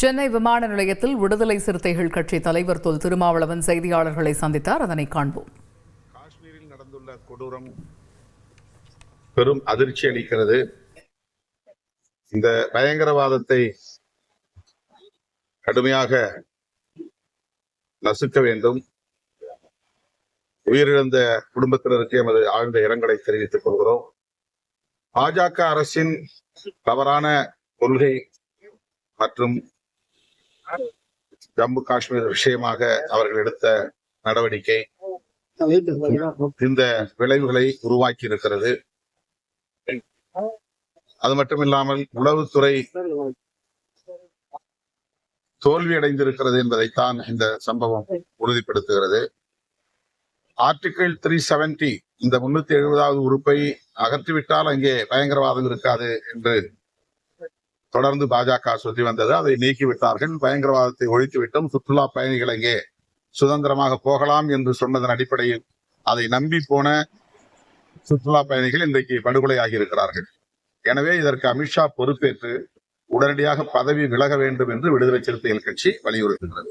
சென்னை விமான நிலையத்தில் விடுதலை சிறுத்தைகள் கட்சி தலைவர் தொல் திருமாவளவன் செய்தியாளர்களை சந்தித்தார். அதனை காண்போம். காஷ்மீரில் நடந்துள்ள கொடூரம் பெரும் அதிர்ச்சி அளிக்கிறது. இந்த பயங்கரவாதத்தை கடுமையாக நசுக்க வேண்டும். உயிரிழந்த குடும்பத்தினருக்கு எமது ஆழ்ந்த இரங்கலை தெரிவித்துக் கொள்கிறோம். பாஜக அரசின் தவறான கொள்கை மற்றும் ஜம்மு காஷ்மீர் விஷயமாக அவர்கள் எடுத்த நடவடிக்கை இந்த விளைவுகளை உருவாக்கி இருக்கிறது. அது மட்டுமில்லாமல் உளவுத்துறை தோல்வியடைந்திருக்கிறது என்பதைத்தான் இந்த சம்பவம் உறுதிப்படுத்துகிறது. ஆர்டிகிள் 370 இந்த 370வது உறுப்பை அகற்றிவிட்டால் அங்கே பயங்கரவாதம் இருக்காது என்று தொடர்ந்து பாஜக சொல்லி வந்தது. அதை நீக்கிவிட்டார்கள். பயங்கரவாதத்தை ஒழித்துவிட்டோம், சுற்றுலா பயணிகள் அங்கே சுதந்திரமாக போகலாம் என்று சொன்னதன் அடிப்படையில் அதை நம்பி போன சுற்றுலா பயணிகள் இன்றைக்கு படுகொலையாகி இருக்கிறார்கள். எனவே இதற்கு அமித்ஷா பொறுப்பேற்று உடனடியாக பதவி விலக வேண்டும் என்று விடுதலை சிறுத்தைகள் கட்சி வலியுறுத்துகிறது.